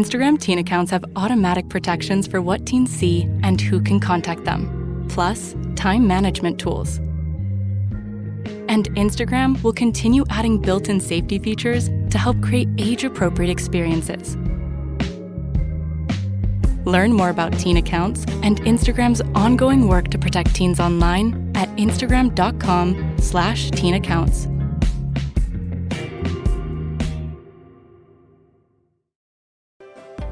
Instagram teen accounts have automatic protections for what teens see and who can contact them, plus time management tools. And Instagram will continue adding built-in safety features to help create age-appropriate experiences. Learn more about teen accounts and Instagram's ongoing work to protect teens online at instagram.com/teen accounts.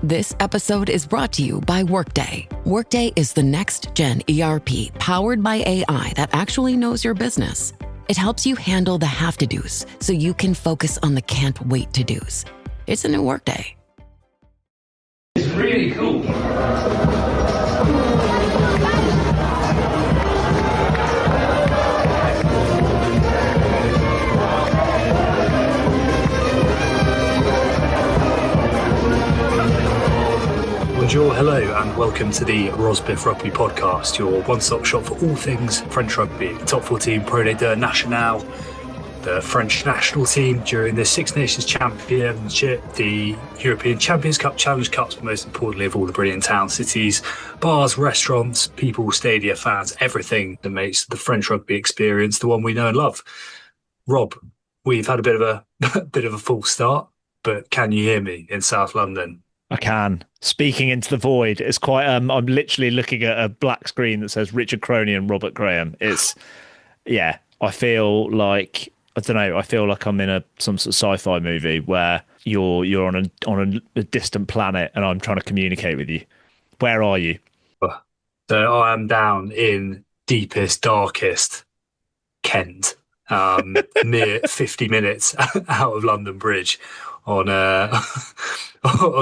This episode is brought to you by Workday. Workday is the next-gen ERP powered by AI that actually knows your business. It helps you handle the have-to-dos so you can focus on the can't-wait-to-dos. It's a new Workday. It's really cool. Bonjour, hello, and welcome to the Rosbiff Rugby Podcast, your one-stop shop for all things French rugby. The top 14 Pro de National, the French national team during the Six Nations Championship, the European Champions Cup, Challenge Cups, but most importantly of all the brilliant towns, cities, bars, restaurants, people, stadia, fans, everything that makes the French rugby experience the one we know and love. Rob, we've had a bit of a false start, but can you hear me in South London? I can. Speaking into the void. It's quite. I'm literally looking at a black screen that says Richard Croney and Robert Graham. It's, yeah. I feel like I don't know. I feel like I'm in some sort of sci-fi movie where you're on a distant planet and I'm trying to communicate with you. Where are you? So I am down in deepest, darkest Kent, near 50 minutes out of London Bridge on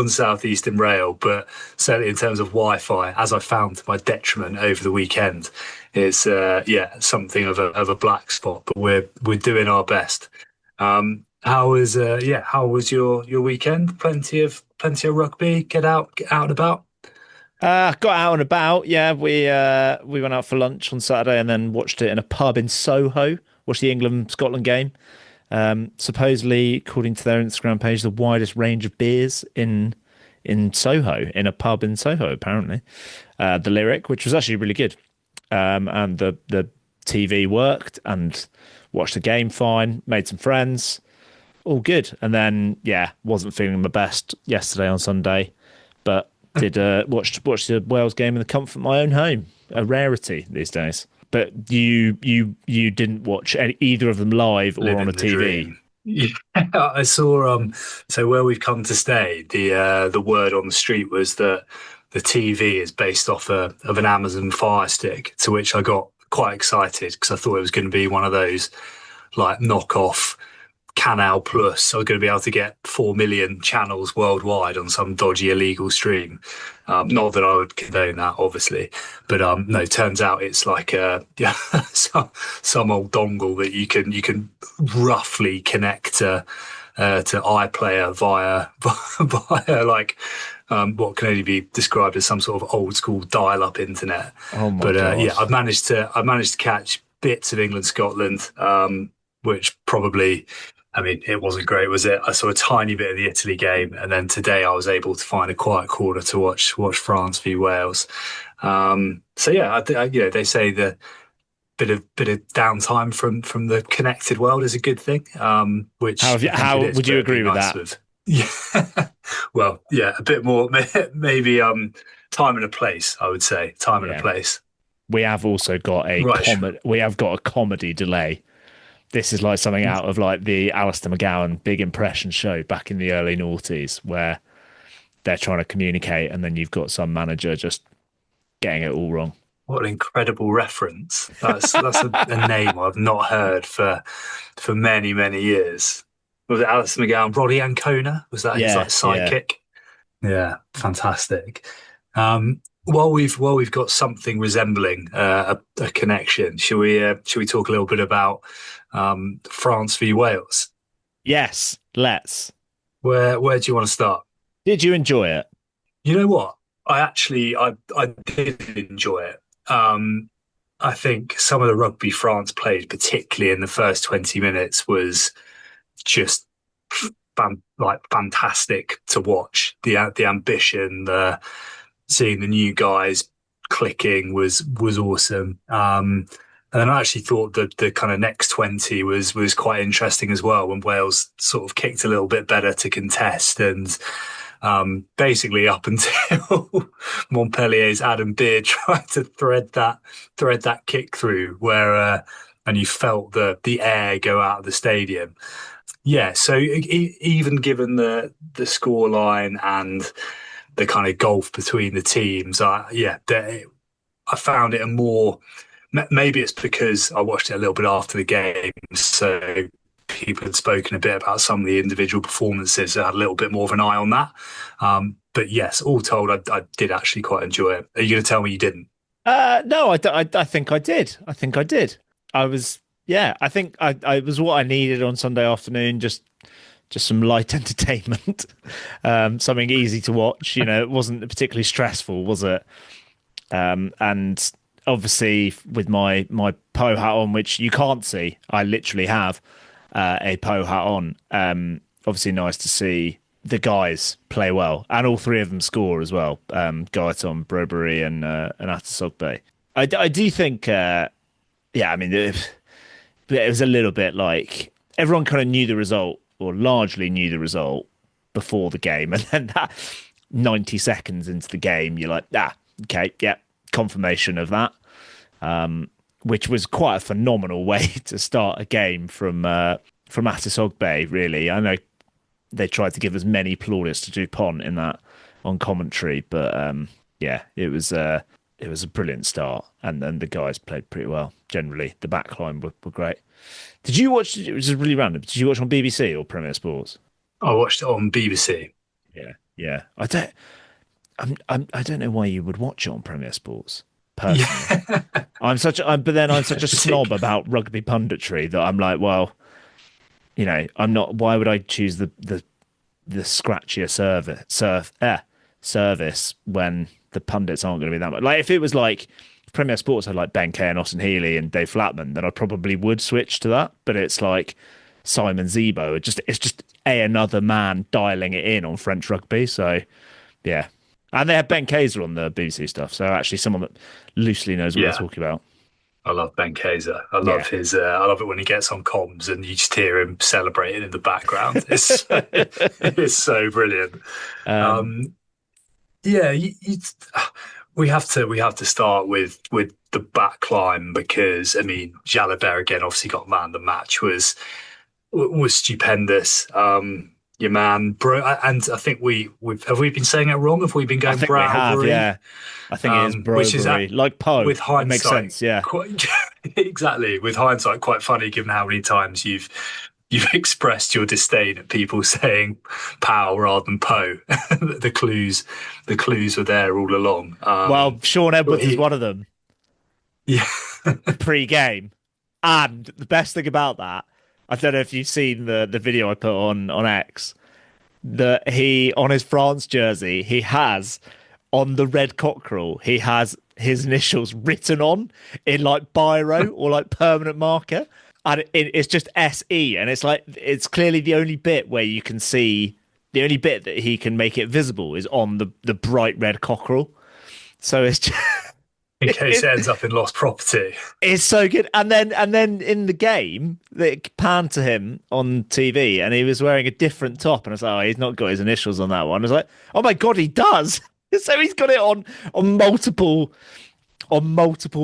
Southeastern Rail, but certainly in terms of Wi-Fi, as I found to my detriment over the weekend, it's something of a black spot. But we're doing our best. How was your weekend? Plenty of rugby. Get out and about. Got out and about. Yeah, we went out for lunch on Saturday and then watched it in a pub in Soho. Watched the England-Scotland game. Supposedly, according to their Instagram page, the widest range of beers in Soho, in a pub in Soho, apparently. The Lyric, which was actually really good. And the TV worked, and watched the game fine, made some friends, all good. And then, wasn't feeling the best yesterday on Sunday, but did watched the Wales game in the comfort of my own home, a rarity these days. But you didn't watch either of them live or on a TV. Yeah, I saw. So where we've come to stay, the word on the street was that the TV is based off of an Amazon Fire Stick, to which I got quite excited because I thought it was going to be one of those like knockoff Canal Plus. I was going to be able to get 4 million channels worldwide on some dodgy illegal stream. Not that I would condone that, obviously, but no. Turns out it's like some old dongle that you can roughly connect to iPlayer via like what can only be described as some sort of old school dial-up internet. Oh my gosh. I've managed to catch bits of England Scotland, which probably. I mean, it wasn't great, was it? I saw a tiny bit of the Italy game, and then today I was able to find a quiet corner to watch France v Wales. They say the bit of downtime from the connected world is a good thing. Which how would you agree with that? Yeah, well, yeah, a bit more maybe time and a place. I would say time and a place. We have also got a comedy delay. This is like something out of like the Alistair McGowan Big Impression show back in the early noughties, where they're trying to communicate and then you've got some manager just getting it all wrong. What an incredible reference. That's a name I've not heard for many, many years. Was it Alistair McGowan, Roddy Ancona? Was that his sidekick? Yeah, fantastic. While we've got something resembling a connection, should we talk a little bit about France v Wales? Yes, let's. Where do you want to start? Did you enjoy it? You know what? I did enjoy it. I think some of the rugby France played, particularly in the first 20 minutes, was just fantastic to watch. The ambition, seeing the new guys clicking was awesome. And then I actually thought that the kind of next 20 was quite interesting as well, when Wales sort of kicked a little bit better to contest, and basically up until Montpellier's Adam Beard tried to thread that kick through, where and you felt the air go out of the stadium. Yeah, so even given the score line and the kind of gulf between the teams, I found it a more. Maybe it's because I watched it a little bit after the game, so people had spoken a bit about some of the individual performances. I had a little bit more of an eye on that. But yes, all told, I did actually quite enjoy it. Are you going to tell me you didn't? No, I think I did. I think I did. I was, I think I was what I needed on Sunday afternoon, just some light entertainment, something easy to watch. It wasn't particularly stressful, was it? And obviously with my Poe hat on, which you can't see, I literally have a Poe hat on. Obviously nice to see the guys play well, and all three of them score as well. Guyton, Brobery and Atasogbe. I do think, I mean, it was a little bit like everyone kind of knew the result, or largely knew the result before the game, and then that 90 seconds into the game, you're like, okay, yeah, confirmation of that. Which was quite a phenomenal way to start a game from Atasogbe, really. I know they tried to give as many plaudits to Dupont in that on commentary, but it was a brilliant start, and then the guys played pretty well. Generally, the backline were great. Did you watch? It was just really random. Did you watch on BBC or Premier Sports? I watched it on BBC. Yeah. I don't know why you would watch it on Premier Sports. Personally, Yeah. I'm such a snob about rugby punditry that I'm like, well, I'm not. Why would I choose the scratchier service when the pundits aren't going to be that much? Like, if it was like Premier Sports had like Ben Kay and Austin Healey and Dave Flatman, then I probably would switch to that. But it's like Simon Zebo. It's just another man dialing it in on French rugby. So yeah. And they had Ben Kayser on the BBC stuff, so actually someone that loosely knows what they're talking about. I love Ben Kayser. I love his. I love it when he gets on comms and you just hear him celebrating in the background. It's so brilliant. We have to start with the back line, because I mean, Jalabert again obviously got man the match, was stupendous. Your man, bro, and I think we've been saying it wrong? Have we been going Browery? Yeah, I think it is Browery, which is like Poe. With hindsight, it makes sense. Yeah, exactly. With hindsight, quite funny given how many times you've expressed your disdain at people saying Pow rather than Poe. the clues were there all along. Well, Sean Edwards is one of them. Yeah, pre-game, and the best thing about that, I don't know if you've seen the video I put on X, that he, on his France jersey, he has, on the red cockerel, he has his initials written on in like biro or like permanent marker. And it's just SE. And it's like, it's clearly the only bit where you can see, the only bit that he can make it visible is on the bright red cockerel. So it's just... in case it ends up in lost property. It's so good. And then in the game, they panned to him on TV and he was wearing a different top. And I was like, he's not got his initials on that one. I was like, oh my God, he does. So he's got it on multiple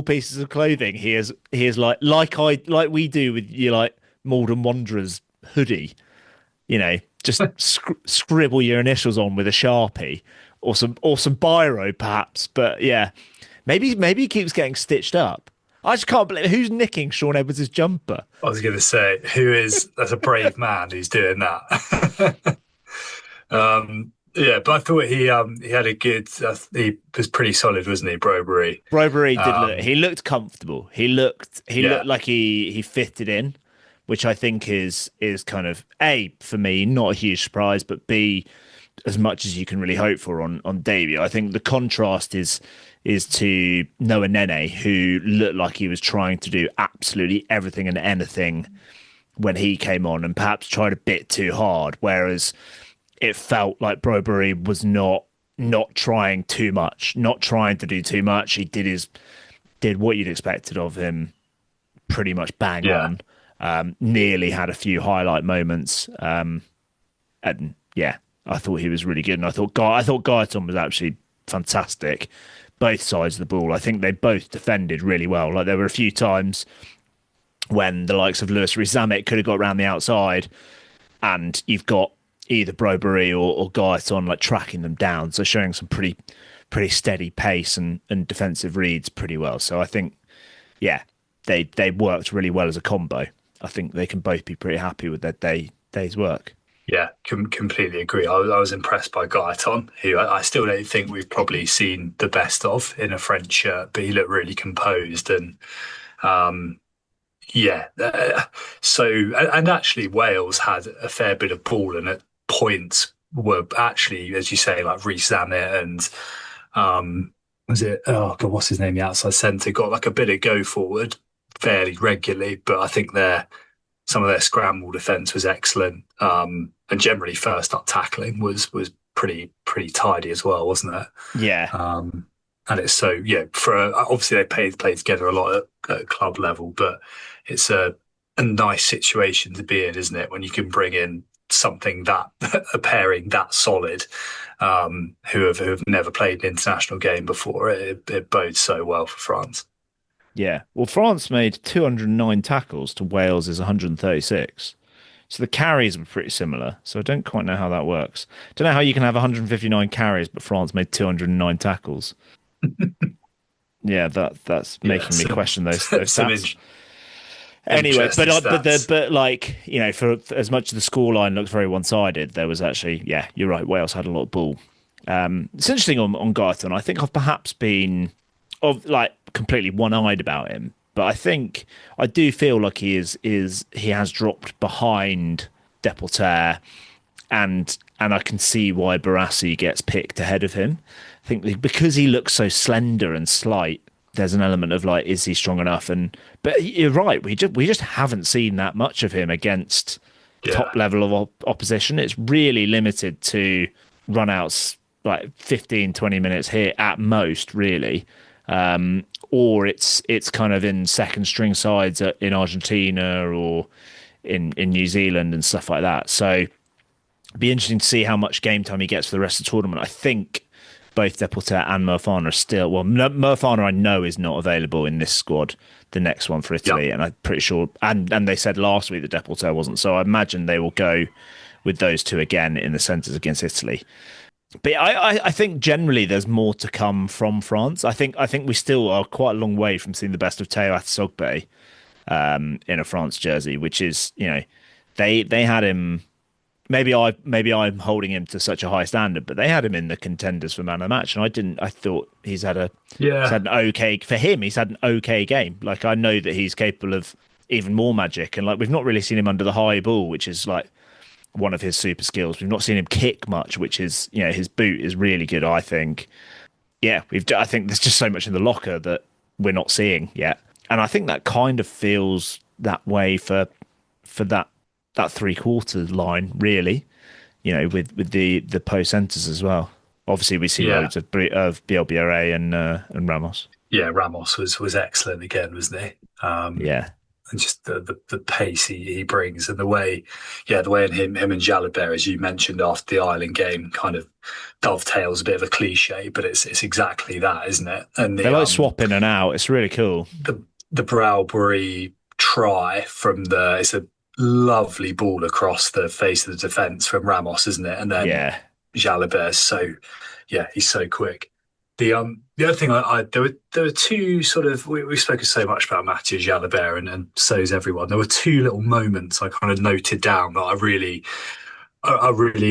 pieces of clothing. He is like we do with your like Malden Wanderers hoodie, just scribble your initials on with a Sharpie or some biro perhaps. But yeah. Maybe he keeps getting stitched up. I just can't believe who's nicking Sean Edwards' jumper. I was going to say, that's a brave man who's doing that. But I thought he had a good. He was pretty solid, wasn't he, Brobery? Brobery did look. He looked comfortable. He looked like he fitted in, which I think is kind of A, for me, not a huge surprise, but B, as much as you can really hope for on debut. I think the contrast is to Noah Nene, who looked like he was trying to do absolutely everything and anything when he came on and perhaps tried a bit too hard, whereas it felt like Broberry was not trying too much, not trying to do too much. He did what you'd expected of him, pretty much bang on. Nearly had a few highlight moments, and yeah, I thought he was really good, and I thought Guyton was actually fantastic. Both sides of the ball, I think they both defended really well. Like there were a few times when the likes of Lewis Rees-Zammit could have got around the outside, and you've got either Broberry or Guyton like tracking them down, so showing some pretty steady pace and defensive reads pretty well. So I think, yeah, they worked really well as a combo. I think they can both be pretty happy with their day's work. Yeah, completely agree. I was impressed by Guyton, who I still don't think we've probably seen the best of in a French shirt, but he looked really composed and and actually Wales had a fair bit of ball, and at points were actually, as you say, like Rees-Zammit and what's his name, the outside centre, got like a bit of go forward fairly regularly, but I think some of their scramble defence was excellent, and generally first up tackling was pretty tidy as well, wasn't it? Yeah. And it's so, obviously they play together a lot at club level, but it's a nice situation to be in, isn't it? When you can bring in something a pairing that solid, who have never played an international game before. It bodes so well for France. Yeah. Well, France made 209 tackles to Wales' 136. So the carries were pretty similar. So I don't quite know how that works. Don't know how you can have 159 carries, but France made 209 tackles. Yeah, that's making me question those stats. Anyway, but like, you know, for as much as the scoreline looks very one-sided, there was actually, yeah, you're right, Wales had a lot of ball. It's interesting on Guyton. I think I've perhaps been completely one-eyed about him, but I do feel like he has dropped behind Deporter, and I can see why Barassi gets picked ahead of him. I think because he looks so slender and slight, there's an element of like, is he strong enough? But you're right, we just haven't seen that much of him against top level of opposition. It's really limited to run-outs, like 15, 20 minutes here at most, really. Or it's kind of in second string sides in Argentina or in New Zealand and stuff like that. So it'd be interesting to see how much game time he gets for the rest of the tournament. I think both Deporter and Mofana are still... Well, Mofana I know is not available in this squad, the next one for Italy, and I'm pretty sure... And they said last week that Deporter wasn't, so I imagine they will go with those two again in the centres against Italy. But I think generally there's more to come from France. I think we still are quite a long way from seeing the best of Théo Athsogbe in a France jersey, which is, you know, they had him... Maybe I'm holding him to such a high standard, but they had him in the contenders for man of the match, and I didn't. I thought he's had an okay game. Like, I know that he's capable of even more magic, and like we've not really seen him under the high ball, which is like one of his super skills. We've not seen him kick much, which is, you know, his boot is really good, I think. Yeah, I think there's just so much in the locker that we're not seeing yet, and I think that kind of feels that way for that 3/4 line, really, you know, with the post centres as well. Obviously, we see loads of BLBRA and Ramos. Yeah, Ramos was excellent again, wasn't he? And just the pace he brings, and the way him and Jalibert, as you mentioned after the Ireland game, kind of dovetails a bit of a cliche, but it's exactly that, isn't it? And they like swap in and out. It's really cool. The Browbury try it's a lovely ball across the face of the defence from Ramos, isn't it? And then Jalibert, he's so quick. The other thing there were two sort of, we've spoken so much about Mathieu Jalibert and so's everyone. There were two little moments I kind of noted down that I really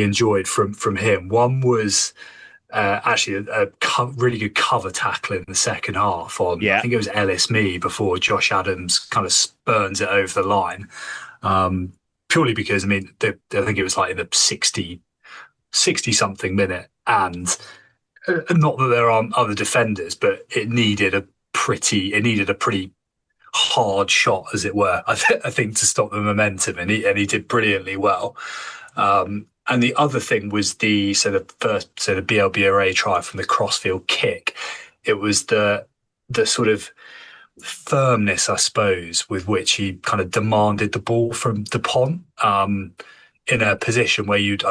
enjoyed from him. One was actually a really good cover tackle in the second half on, I think it was Ellis Mee, before Josh Adams kind of spurns it over the line. Purely because, I mean, I think it was like in the 60 something minute, and not that there aren't other defenders, but it needed a pretty hard shot, as it were. I think to stop the momentum, and he did brilliantly well. And the other thing was the BLBRA try from the crossfield kick. It was the sort of firmness, I suppose, with which he kind of demanded the ball from Dupont, in a position where you'd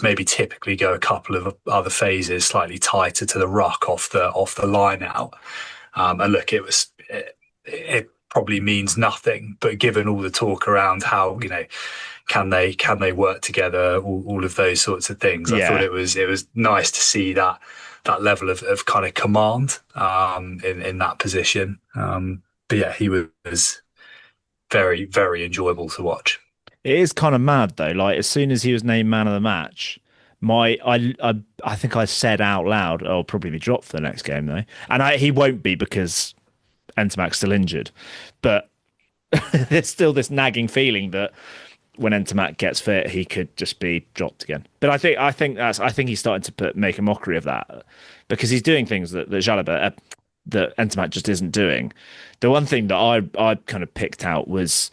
maybe typically go a couple of other phases slightly tighter to the ruck off the line out. And look, it probably means nothing, but given all the talk around how, can they work together, all of those sorts of things, I thought it was nice to see that level of kind of command in that position. But yeah, he was very, very enjoyable to watch. It is kind of mad though. Like as soon as he was named man of the match, I think I said out loud, "I'll probably be dropped for the next game though," and he won't be because Entermac's still injured. But there's still this nagging feeling that when Entermac gets fit, he could just be dropped again. But I think he's starting to make a mockery of that because he's doing things that Jalabert, that Entermac just isn't doing. The one thing that I kind of picked out was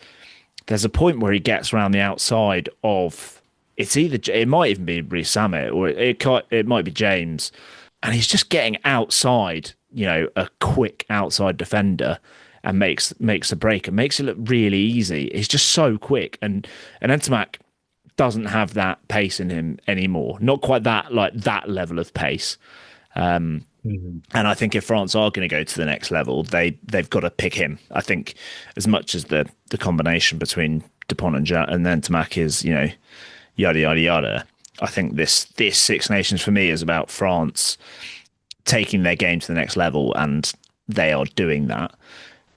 there's a point where he gets around the outside of it might even be Reece Samet or it might be James, and he's just getting outside, a quick outside defender, and makes a break and makes it look really easy. He's just so quick, and Entermac doesn't have that pace in him anymore. Not quite that level of pace. And I think if France are going to go to the next level, they've got to pick him. I think as much as the combination between Dupont and Entermac is, yada yada yada. I think this Six Nations for me is about France taking their game to the next level, and they are doing that.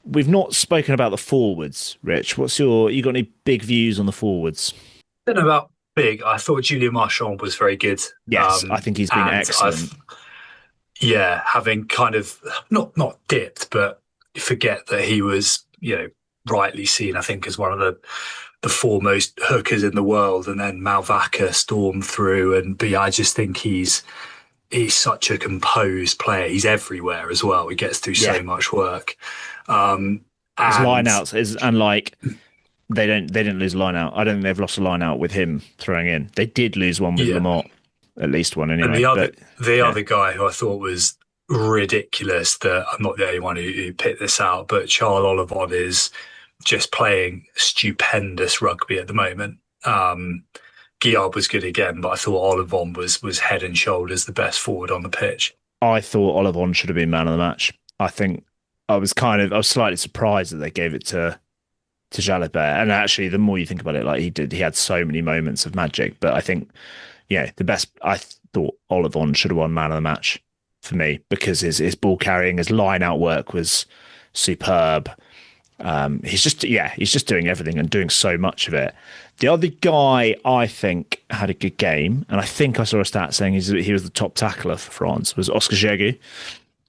We've not spoken about the forwards, Rich. You got any big views on the forwards? I don't know about big. I thought Julien Marchand was very good. Yes, I think he's been excellent. Having kind of not dipped, but forget that he was, rightly seen, I think, as one of the foremost hookers in the world, and then Malvaca stormed through, but I just think he's such a composed player. He's everywhere as well. He gets through so much work. His line-outs they didn't lose a line-out. I don't think they've lost a line-out with him throwing in. They did lose one with Lamont, at least one anyway. And the other guy who I thought was ridiculous, that I'm not the only one who picked this out, but Charles Olivon is just playing stupendous rugby at the moment. Guillard was good again, but I thought Olivon was head and shoulders the best forward on the pitch. I thought Olivon should have been man of the match. I think I was slightly surprised that they gave it to Jalabert. And actually, the more you think about it, he had so many moments of magic. But I think, I thought Olivon should have won man of the match for me, because his ball carrying, his line out work was superb. He's just doing everything and doing so much of it. The other guy I think had a good game, and I think I saw a stat saying he was the top tackler for France, was Oscar Jégu.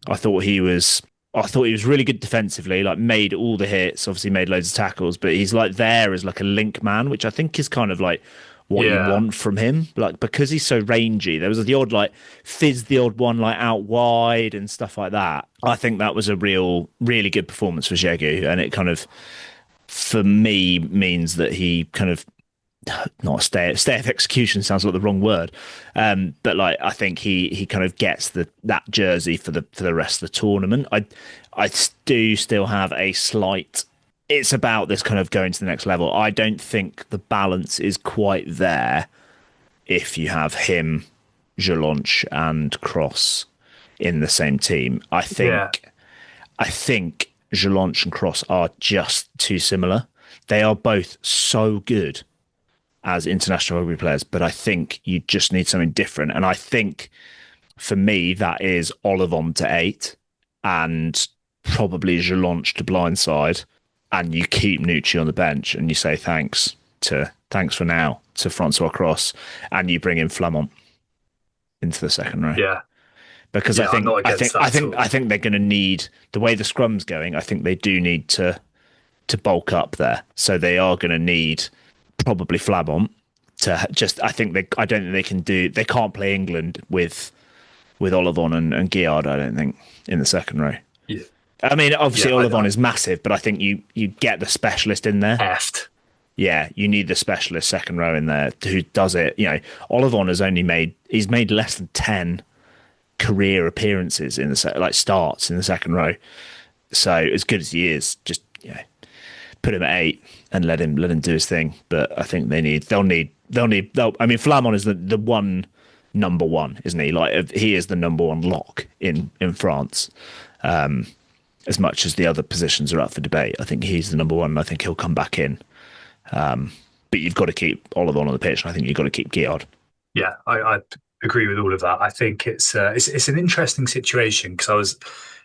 I thought he was really good defensively, made all the hits, obviously made loads of tackles, but he's there as a link man, which I think is kind of what you want from him. Because he's so rangy, there was the odd fizz the odd one out wide and stuff like that. I think that was a really good performance for Jégu, and it kind of, for me, means that he kind of, not a stay of execution sounds like the wrong word, but I think he kind of gets that jersey for the rest of the tournament. I do still have a slight. It's about this kind of going to the next level. I don't think the balance is quite there if you have him, Jelonch, and Cross in the same team. I think Jelonch and Cross are just too similar. They are both so good as international rugby players, but I think you just need something different. And I think, for me, that is Olivon to 8 and probably Jelonch to blindside, and you keep Nucci on the bench and you say thanks for now to Francois Cross, and you bring in Flamont into the second row. Yeah. Because I think they're going to need, the way the scrum's going, I think they do need to bulk up there. So they are going to need probably Flamont to just, I don't think they can't play England with Olivon and Guillard, I don't think, in the second row. Yeah. I mean, obviously, Yeah, Olivon is massive, but I think you get the specialist in there. heft. Yeah, you need the specialist second row in there who does it. You know, Olivon has he's made less than 10 career appearances in the starts in the second row. So as good as he is, just put him at 8 and let him do his thing. But I think I mean, Flamon is the one number one, isn't he? Like he is the number one lock in France. As much as the other positions are up for debate, I think he's the number one. And I think he'll come back in. But you've got to keep Olivon on the pitch, and I think you've got to keep Giard. Yeah, I agree with all of that. I think it's an interesting situation because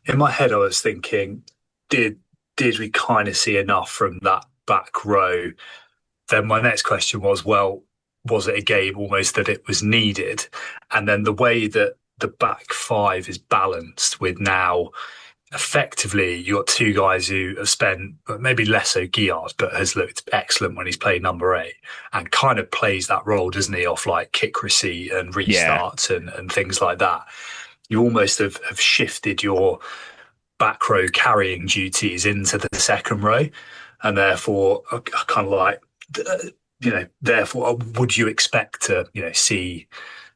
in my head I was thinking, did we kind of see enough from that back row? Then my next question was, well, was it a game almost that it was needed? And then the way that the back five is balanced with now, effectively, you got two guys who have spent, maybe less so Giard, but has looked excellent when he's played number 8 and kind of plays that role, doesn't he, off like kick receipt and restarts and things like that. You almost have shifted your back row carrying duties into the second row, and therefore kind of like, therefore would you expect to,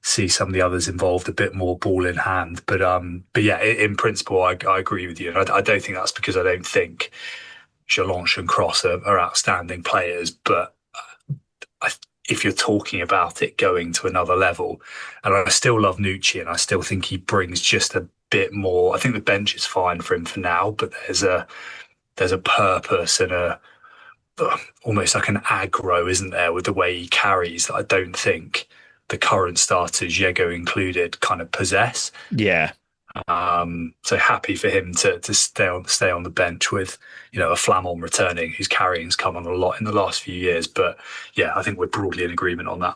see some of the others involved a bit more ball in hand. But yeah, in principle, I agree with you. I don't think that's because I don't think Jalanche and Cross are outstanding players. But if you're talking about it going to another level, and I still love Nucci, and I still think he brings just a bit more. I think the bench is fine for him for now, but there's a purpose and almost like an aggro, isn't there, with the way he carries that I don't think the current starters, Diego included, kind of possess. Yeah. So happy for him to stay on the bench with, a Flamon returning, whose carrying's come on a lot in the last few years. But yeah, I think we're broadly in agreement on that.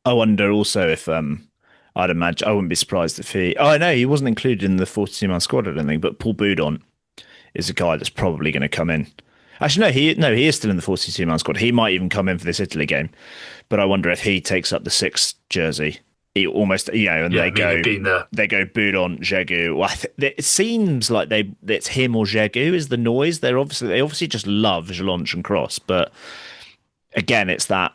I wonder also if I'd imagine I wouldn't be surprised if he wasn't included in the 42-man squad, I don't think, but Paul Boudon is a guy that's probably going to come in. Actually, he is still in the 42-man squad. He might even come in for this Italy game, but I wonder if he takes up the 6th jersey. He almost, they go Boudon, Jegu. Well, it seems like it's him or Jegu is the noise. They obviously just love Jalanche and Cross, but again, it's that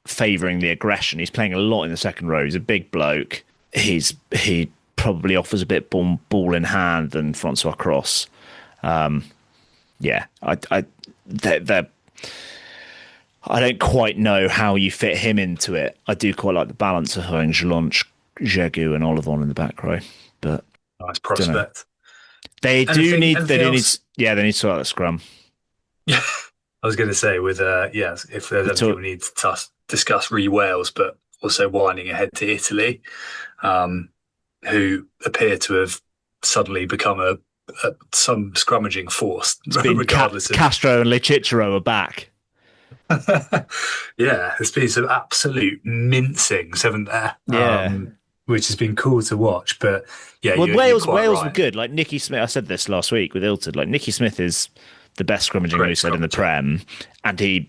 favouring the aggression. He's playing a lot in the second row. He's a big bloke. He probably offers a bit ball in hand than Francois Cross. Yeah, I don't quite know how you fit him into it. I do quite like the balance of having Jalanche, Jegu, and Olivon in the back row. But nice prospect. They need to sort out the scrum. Yeah, I was going to say if there's anything we need to discuss Wales, but also winding ahead to Italy, who appear to have suddenly become some scrummaging force. It's been regardless of Castro and Lecicero are back. Yeah, there's been some absolute mincings, haven't there? Yeah. Which has been cool to watch. But yeah, Wales right. were good. Like Nicky Smith, I said this last week with Ilford. Like Nicky Smith is the best scrummaging loosehead in the Prem, and he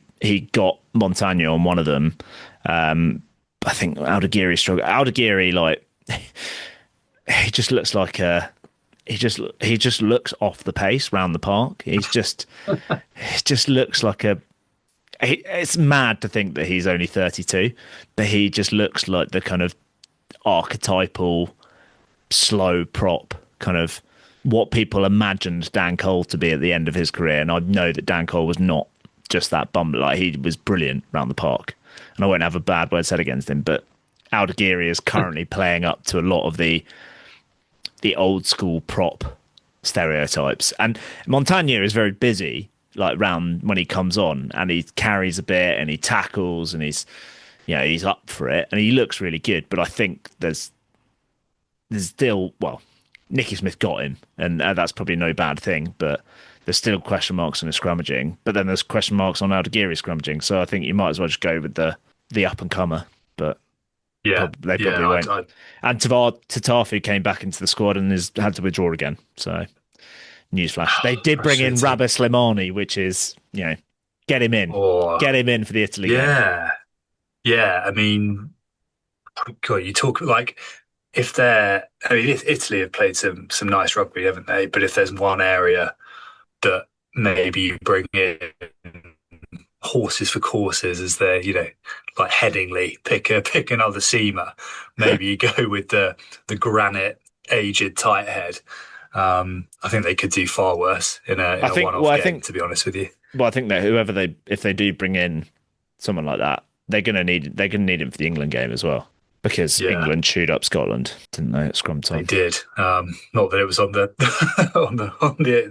got Montagna on one of them. I think Aldegheri struggled. Aldegheri, like he just looks like he just looks off the pace round the park. He just looks like it's mad to think that he's only 32, but he just looks like the kind of archetypal slow prop, kind of what people imagined Dan Cole to be at the end of his career. And I know that Dan Cole was not just that bum, like he was brilliant round the park. And I won't have a bad word said against him, but Aldegheri is currently playing up to a lot of the old school prop stereotypes. And Montagna is very busy, like round when he comes on, and he carries a bit and he tackles and he's up for it and he looks really good. But I think there's still, well, Nicky Smith got him, and that's probably no bad thing, but there's still question marks on his scrummaging. But then there's question marks on Aldegheri scrummaging. So I think you might as well just go with the up and comer. But yeah, they probably won't. And Tatafu came back into the squad and has had to withdraw again. So newsflash. They did bring in Rabah Slimani, which is, get him in. Get him in for the Italy game. Yeah. I mean, God, you talk like if Italy have played some nice rugby, haven't they? But if there's one area that maybe you bring in horses for courses as they're, like Headingley, pick another seamer. Maybe you go with the granite aged tight head. I think they could do far worse in a one-off game, to be honest with you. Well, I think that if they do bring in someone like that, they're gonna need him for the England game as well, because England chewed up Scotland, didn't they, at scrum time? They did. Not that it was on the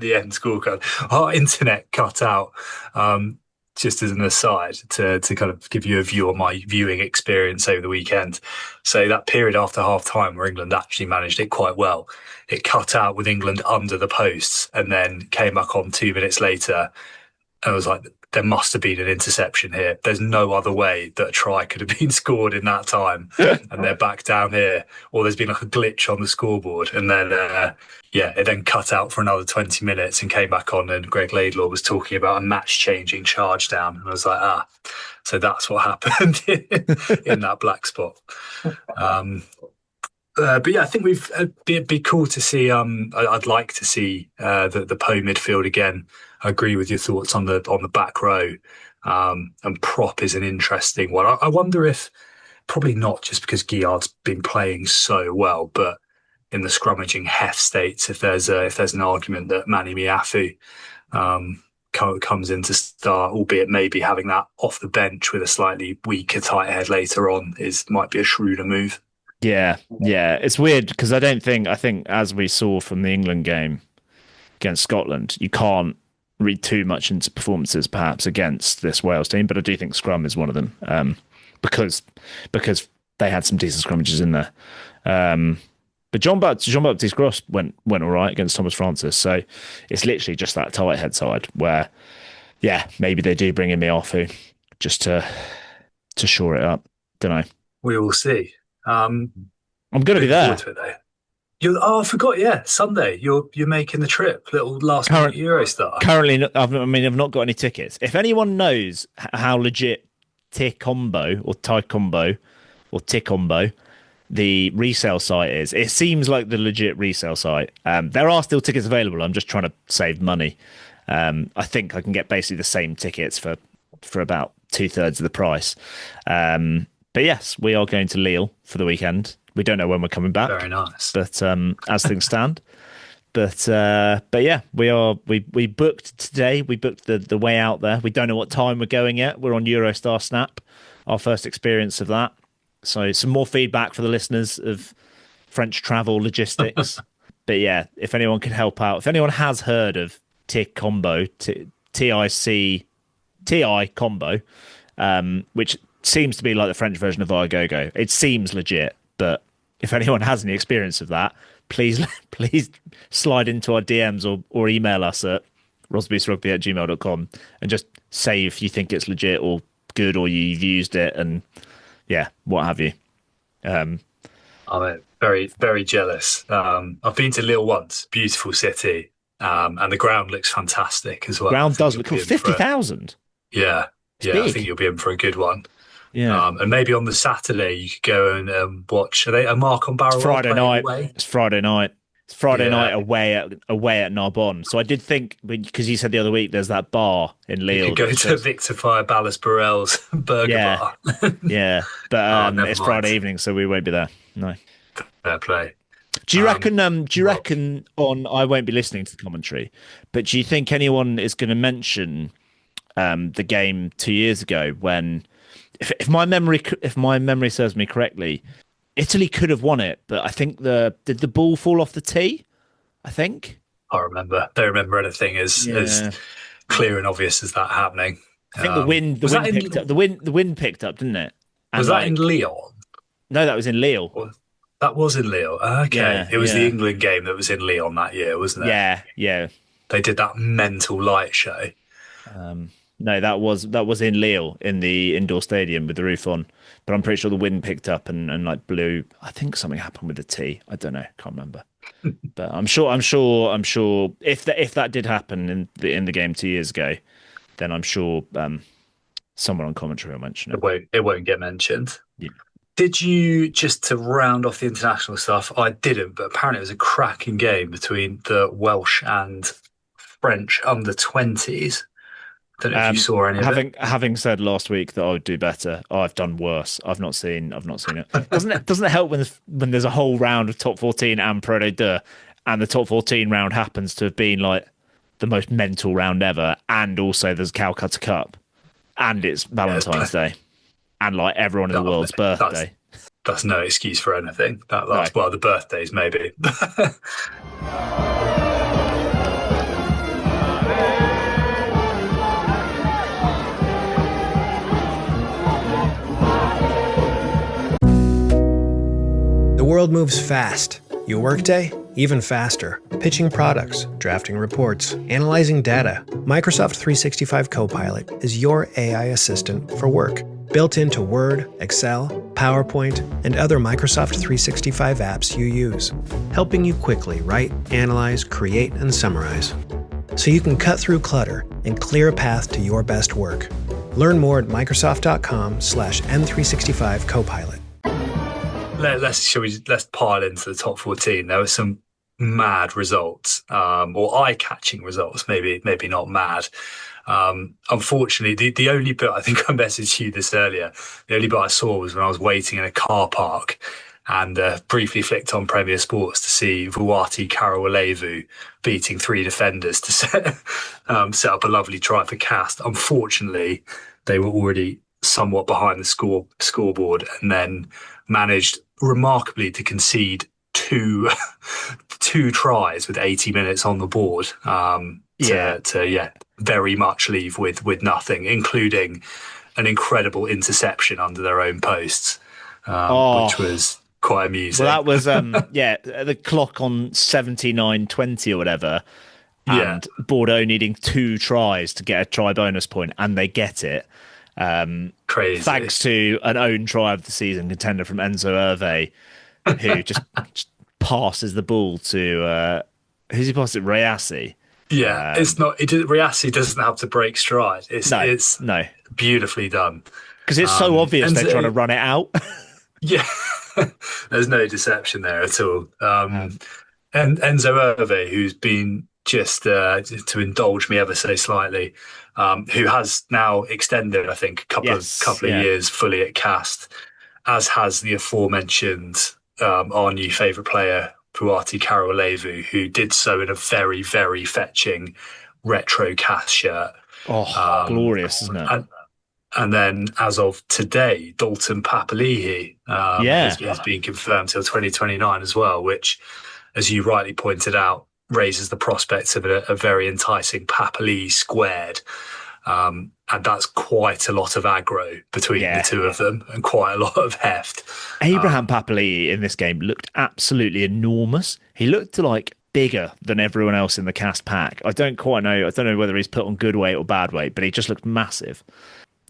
the end scorecard. Our internet cut out. Just as an aside, to kind of give you a view on my viewing experience over the weekend. So that period after half time where England actually managed it quite well, it cut out with England under the posts and then came back on 2 minutes later. And I was like, there must have been an interception here. There's no other way that a try could have been scored in that time. And they're back down here. Or there's been like a glitch on the scoreboard. And then, it then cut out for another 20 minutes and came back on. And Greg Laidlaw was talking about a match-changing charge down. And I was like, so that's what happened in that black spot. But yeah, I think it'd be cool to see. I'd like to see the Poe midfield again. I agree with your thoughts on the back row, and prop is an interesting one. I wonder if, probably not just because Guillard's been playing so well, but in the scrummaging heft states, if there's an argument that Manny Miafu comes in to start, albeit maybe having that off the bench with a slightly weaker tight head later on might be a shrewder move. Yeah, it's weird because I think as we saw from the England game against Scotland, you can't read too much into performances perhaps against this Wales team, but I do think scrum is one of them, because they had some decent scrummages in there. But Jean-Baptiste Gross went all right against Thomas Francis, so it's literally just that tight head side where, maybe they do bring in Miafu just to shore it up. Don't know. We will see. I'm going to be there. I forgot. Yeah, Sunday. You're making the trip. Little last minute Eurostar. Currently, I've not got any tickets. If anyone knows how legit Ticombo the resale site is, it seems like the legit resale site. There are still tickets available. I'm just trying to save money. I think I can get basically the same tickets for about 2/3 of the price. But yes, we are going to Lille for the weekend. We don't know when we're coming back. Very nice. But as things stand. But yeah, we booked today. We booked the way out there. We don't know what time we're going yet. We're on Eurostar Snap, our first experience of that. So some more feedback for the listeners of French travel logistics. But yeah, if anyone can help out, if anyone has heard of Ticombo, TI combo, which seems to be like the French version of Viagogo. It seems legit, but if anyone has any experience of that, please slide into our DMs or email us at rosbeestrugby@gmail.com and just say if you think it's legit or good or you've used it and what have you. I'm very, very jealous. I've been to Lille once, beautiful city, and the ground looks fantastic as well. Ground does look cool. 50,000. Yeah, I think you'll be in for a good one. Yeah, and maybe on the Saturday you could go and watch. Are they a Mark on Barrel? It's Friday night. Away? It's Friday night. It's Friday night away at Narbonne. So I did think, because you said the other week there's that bar in Lille. You could go to Victor Fire Ballas Burrell's burger bar. Yeah, but it's mind. Friday evening, so we won't be there. No. Fair play. Do you reckon? I won't be listening to the commentary, but do you think anyone is going to mention the game 2 years ago when, if my memory serves me correctly, Italy could have won it, but I think did the ball fall off the tee? I think. I remember. Don't remember anything as clear and obvious as that happening. I think the wind picked up, didn't it? And was that in Lyon? No, that was in Lille. That was in Lille. Okay. Yeah, it was the England game that was in Lyon that year, wasn't it? Yeah. They did that mental light show. No, that was in Lille in the indoor stadium with the roof on. But I'm pretty sure the wind picked up and like blew. I think something happened with the tee. I don't know. Can't remember. But I'm sure if that did happen in the game 2 years ago, then I'm sure someone on commentary will mention it. It won't get mentioned. Yeah. Did you, just to round off the international stuff, I didn't, but apparently it was a cracking game between the Welsh and French under-20s. Don't know if you saw any of it. Having said last week that I would do better, I've done worse. I've not seen it. Doesn't it help when there's a whole round of top 14 and Pro de Deux, and the top 14 round happens to have been like the most mental round ever, and also there's Calcutta Cup, and it's Valentine's Day, and like everyone in the world's birthday. That's no excuse for anything. That's well, the birthdays maybe. The world moves fast. Your workday, even faster. Pitching products, drafting reports, analyzing data. Microsoft 365 Copilot is your AI assistant for work. Built into Word, Excel, PowerPoint, and other Microsoft 365 apps you use. Helping you quickly write, analyze, create, and summarize. So you can cut through clutter and clear a path to your best work. Learn more at Microsoft.com/M365 Copilot. Let's pile into the top 14. There were some mad results, or eye-catching results, maybe not mad. Unfortunately, the only bit, I think I messaged you this earlier, the only bit I saw was when I was waiting in a car park and briefly flicked on Premier Sports to see Vuati Karawalevu beating 3 defenders to set up a lovely try for Cast. Unfortunately, they were already somewhat behind the scoreboard, and then managed remarkably to concede two tries with 80 minutes on the board to very much leave with nothing, including an incredible interception under their own posts, which was quite amusing. Well, that was the clock on 79:20 or whatever, and Bordeaux needing 2 tries to get a try bonus point, and they get it. Crazy. Thanks to an own try of the season contender from Enzo Hervé, who just passes the ball to who's he passed it? Rayassi. Yeah, it's not. Rayassi doesn't have to break stride. It's beautifully done because it's so obvious they're trying to run it out. Yeah, there's no deception there at all. And Enzo Hervé, who's been just to indulge me ever so slightly, who has now extended, I think, a couple of years fully at Cast, as has the aforementioned our new favourite player, Vuati Karawalevu, who did so in a very, very fetching retro Cast shirt. Oh, glorious, isn't it? And then, as of today, Dalton Papali'i has been confirmed till 2029 as well, which, as you rightly pointed out, raises the prospects of a very enticing Papali'i squared. And that's quite a lot of aggro between the two of them, and quite a lot of heft. Abraham Papali'i in this game looked absolutely enormous. He looked like bigger than everyone else in the Cast pack. I don't know whether he's put on good weight or bad weight, but he just looked massive.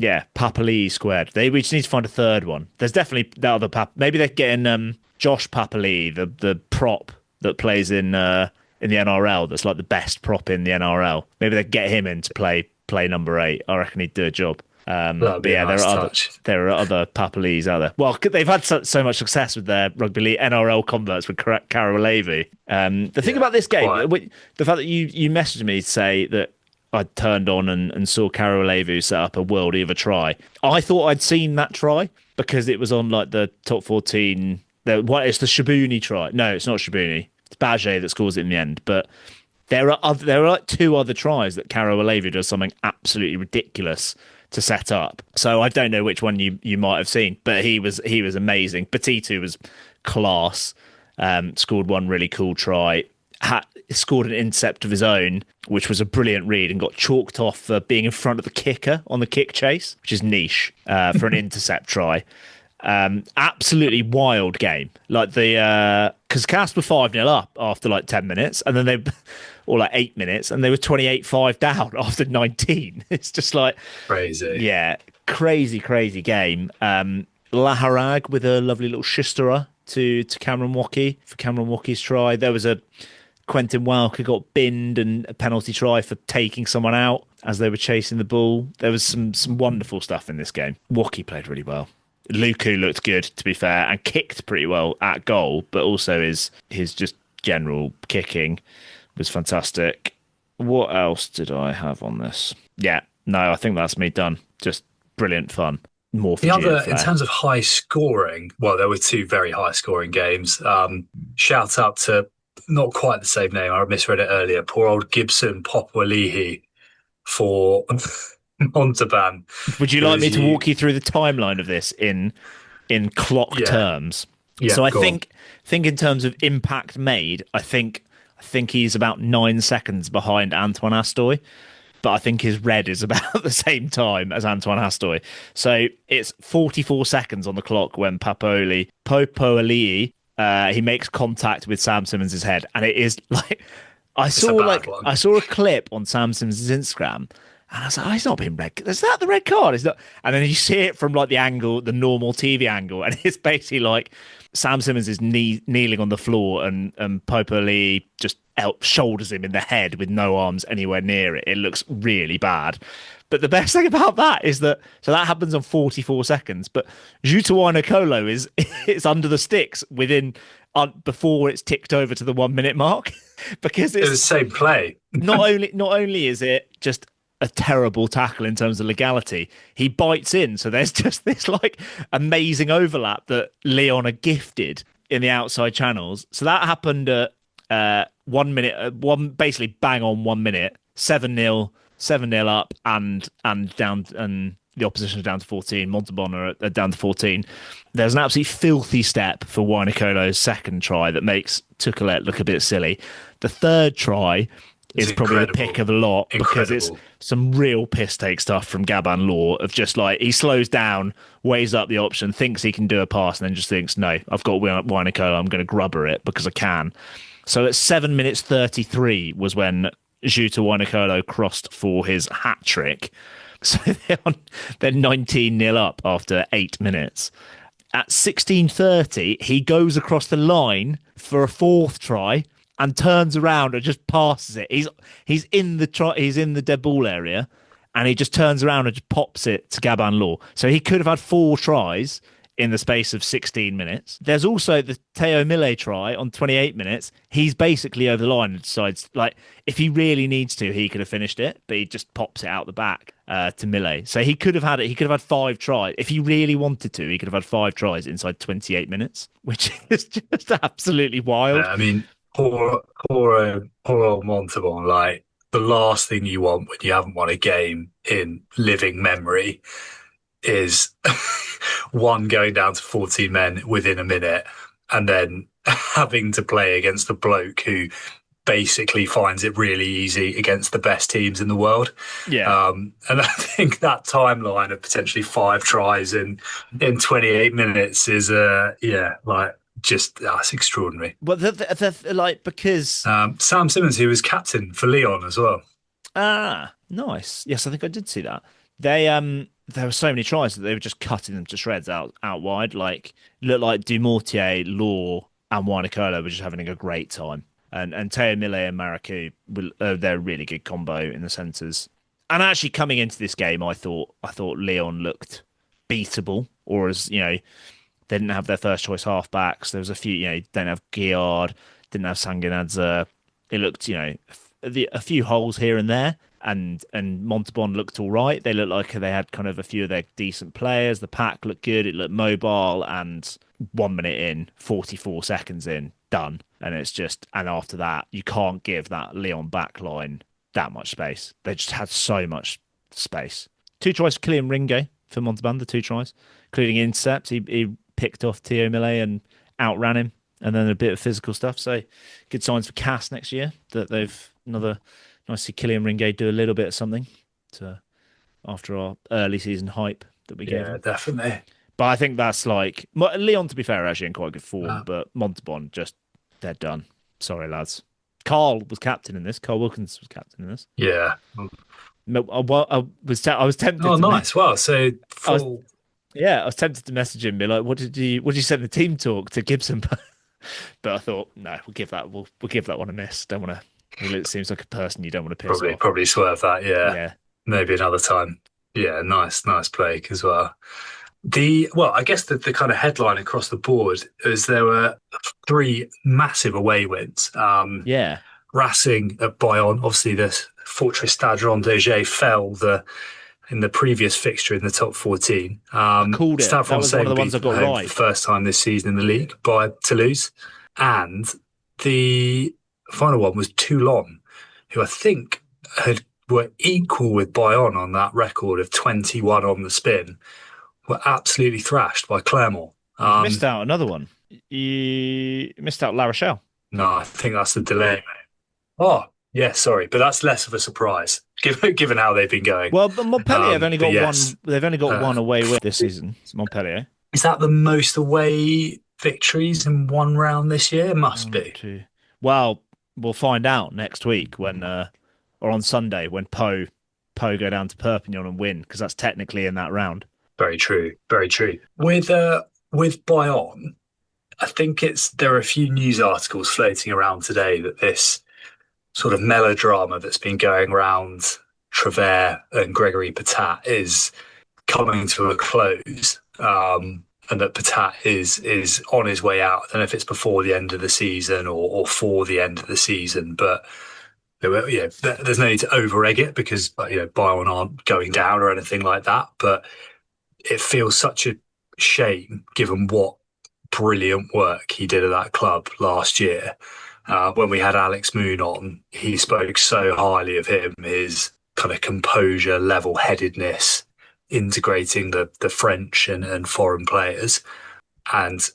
Yeah, Papali'i squared. We just need to find a third one. There's definitely that other maybe they're getting Josh Papali'i, the prop that plays in the NRL. That's like the best prop in the NRL. Maybe they get him in to play number 8. I reckon he'd do a job. But yeah, there are other Papali'is out there. Well, they've had so much success with their rugby league NRL converts with Karawalevu. The thing about this game, the fact that you messaged me to say that I turned on and saw Karawalevu set up a worldie of a try. I thought I'd seen that try because it was on like the top 14. It's the Shabuni try. No, it's not Shabuni. It's Baget that scores it in the end. But there are like 2 other tries that Karawalevu does something absolutely ridiculous to set up. So I don't know which one you might have seen, but he was amazing. Petit-Fours was class. Scored one really cool try. Scored an intercept of his own, which was a brilliant read, and got chalked off for being in front of the kicker on the kick chase, which is niche for an intercept try. Absolutely wild game. Like because Cast were 5-0 up after like 10 minutes, and then or like 8 minutes, and they were 28-5 down after 19. It's just like crazy. Yeah, crazy game. Laharag with a lovely little shistera to Cameron Waukee for Cameron Waukee's try. There was a Quentin Welker got binned and a penalty try for taking someone out as they were chasing the ball. There was some wonderful stuff in this game. Waukee played really well. Luku looked good, to be fair, and kicked pretty well at goal, but also his just general kicking was fantastic. What else did I have on this? Yeah, no, I think that's me done. Just brilliant fun. More for The Geo other, in flair. terms of high scoring, well, there were two very high scoring games. Shout out to not quite the same name. I misread it earlier. Poor old Gibson Popwalihi for Montalban. Would you like me to walk you through the timeline of this in clock terms? Yeah, So I go on. think in terms of impact made, I think he's about 9 seconds behind Antoine Astoy, but I think his red is about the same time as Antoine Astoy. So it's 44 seconds on the clock when Popoli he makes contact with Sam Simmons' head, and it is like I saw a clip on Sam Simmons' Instagram. And I was like, oh, he's not been red. Is that the red card? Is that? And then you see it from like the angle, the normal TV angle, and it's basically like Sam Simmons is kneeling on the floor, and Popo Lee just shoulders him in the head with no arms anywhere near it. It looks really bad. But the best thing about that is that that happens on 44 seconds, but Jutawan Okolo is it's under the sticks before it's ticked over to the 1 minute mark because it's the same play. not only is it just a terrible tackle in terms of legality, he bites in. So there's just this like amazing overlap that Leon are gifted in the outside channels. So that happened at 1 minute, basically bang on 1 minute, 7-0 up and down, and the opposition is down to 14. Montalban are down to 14. There's an absolutely filthy step for Wainakolo's second try that makes Tukulet look a bit silly. The third try is probably the pick of the lot because it's some real piss take stuff from Gabon Law of just like he slows down, weighs up the option, thinks he can do a pass, and then just thinks, no, I've got Wainakolo, I'm going to grubber it because I can. So at 7 minutes 33 was when Juta Wainakolo crossed for his hat trick. So they're 19-0 up after 8 minutes. At 16:30, he goes across the line for a fourth try and turns around and just passes it. He's in the dead ball area, and he just turns around and just pops it to Gabon Law. So he could have had 4 tries in the space of 16 minutes. There's also the Teo Mille try on 28 minutes. He's basically over the line and decides, like, if he really needs to, he could have finished it, but he just pops it out the back to Mille. So he could have had 5 tries. If he really wanted to, he could have had 5 tries inside 28 minutes, which is just absolutely wild. Yeah, I mean, poor old Montalban, like, the last thing you want when you haven't won a game in living memory is one going down to 14 men within a minute and then having to play against a bloke who basically finds it really easy against the best teams in the world. Yeah. And I think that timeline of potentially 5 tries in 28 minutes is that's extraordinary. Well, because Sam Simmons, who was captain for Leon as well. Ah, nice. Yes, I think I did see that. There were so many tries that they were just cutting them to shreds out wide. Like, looked like Dumortier, Law, and Wainakolo were just having a great time. And Teo Mille and Maracu, they're a really good combo in the centres. And actually, coming into this game, I thought Leon looked beatable, or as you know, they didn't have their first choice halfbacks. There was a few, didn't have Guillard, didn't have Sanganadze. It looked, a few holes here and there. And Montalban looked all right. They looked like they had kind of a few of their decent players. The pack looked good. It looked mobile. And 1 minute in, 44 seconds in, done. And it's just, and after that, you can't give that Leon backline that much space. They just had so much space. 2 tries for Kylian Ringo for Montalban, the 2 tries, including intercepts. He picked off Teo Mille and outran him. And then a bit of physical stuff. So good signs for Cass next year that they've nice to see Kylian Ringo do a little bit of something after our early season hype that we gave him. Yeah, definitely. But I think that's like Leon, to be fair, actually in quite good form, but Montalban just they're done. Sorry, lads. Carl was captain in this. Carl Wilkins was captain in this. Yeah. I was tempted. Oh, nice. Wow. So I was tempted to message him, and be like, "What did you send the team talk to Gibson?" But I thought, no, we'll give that one a miss. Don't want to. It seems like a person you don't want to piss off. Probably swerve that, yeah. Maybe another time. Yeah, nice play as well. I guess the kind of headline across the board is there were 3 massive away wins. Yeah. Racing at Bayonne, obviously the Fortress Stade Dodgy fell in the previous fixture in the top 14. Called it. Stade That was one of the ones I got home right. for the first time this season in the league by Toulouse. And the final one was Toulon, who I think were equal with Bayonne on that record of 21 on the spin, were absolutely thrashed by Clermont. You missed out another one. You missed out La Rochelle. No, I think that's the delay, mate. Oh, yeah, sorry, but that's less of a surprise given how they've been going. Well, but Montpellier have only got yes, one. They've only got one away win this season. It's Montpellier. Is that the most away victories in one round this year? It must be. Two. Well, we'll find out next week when, or on Sunday when Po go down to Perpignan and win, because that's technically in that round. Very true. Very true. With Bayonne, I think there are a few news articles floating around today that this sort of melodrama that's been going around Travers and Gregory Patat is coming to a close, and that Patat is on his way out. I don't know if it's before the end of the season or for the end of the season, but there's no need to over-egg it because Bayonne aren't going down or anything like that. But it feels such a shame given what brilliant work he did at that club last year. When we had Alex Moon on, he spoke so highly of him, his kind of composure, level-headedness, integrating the French and foreign players. And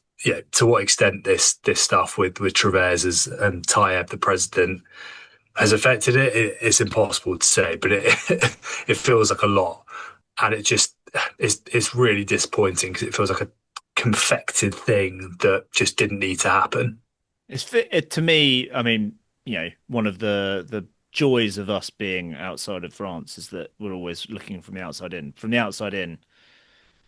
to what extent this stuff with Travers and Tayeb, the president, has affected it's impossible to say, but it feels like a lot. And it's really disappointing because it feels like a confected thing that just didn't need to happen. To me, I mean, one of the joys of us being outside of France is that we're always looking from the outside in. From the outside in,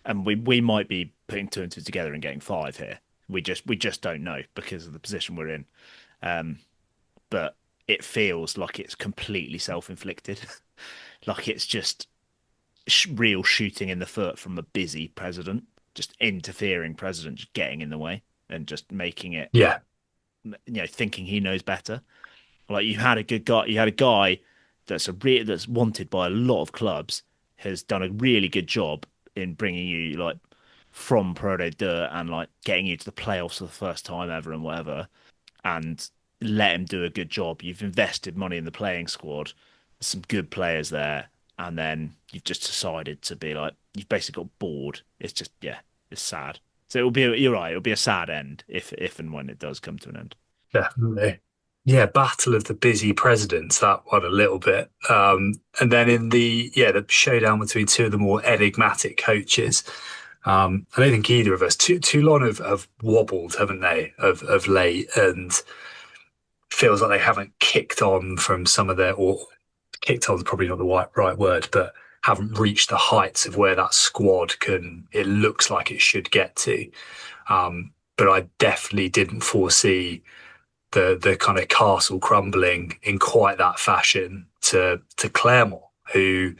and we might be putting two and two together and getting five here. We just don't know because of the position we're in. But it feels like it's completely self-inflicted. Like it's just real shooting in the foot from a busy president, just interfering president, just getting in the way and just making it. Yeah. Thinking he knows better. Like you had a guy that's that's wanted by a lot of clubs, has done a really good job in bringing you like from Pro de Deux and like getting you to the playoffs for the first time ever and whatever, and let him do a good job. You've invested money in the playing squad, some good players there, and then you've just decided to be like, you've basically got bored. It's just, it's sad. So you're right, it'll be a sad end if and when it does come to an end. Definitely. Yeah, battle of the busy presidents, that one a little bit. And then in the showdown between two of the more enigmatic coaches, I don't think either of us, Toulon have wobbled, haven't they, of late, and feels like they haven't kicked on from some of or kicked on is probably not the right word, but haven't reached the heights of where that squad it looks like it should get to. But I definitely didn't foresee the kind of castle crumbling in quite that fashion to Clermont, who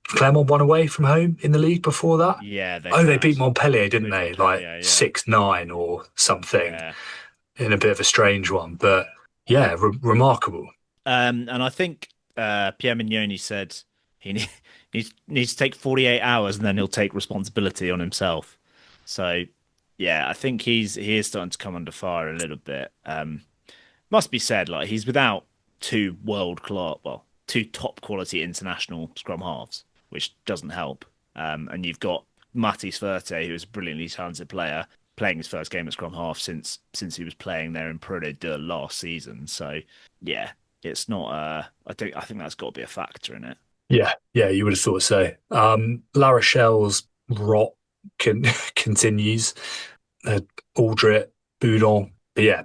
Clermont won away from home in the league before that. Yeah. They beat Montpellier, didn't they? Like 6-9 or something in a bit of a strange one. But yeah, remarkable. And I think Pierre Mignoni said he needs to take 48 hours and then he'll take responsibility on himself. So yeah, I think he is starting to come under fire a little bit. Must be said, like he's without two top quality international scrum halves, which doesn't help. And you've got Mathis Verte, who is a brilliantly talented player, playing his first game at scrum half since he was playing there in Pro de Deux last season. So yeah, it's not. I think that's got to be a factor in it. Yeah, you would have thought so. La Rochelle's rot continues. Aldrit, Boudon, but yeah.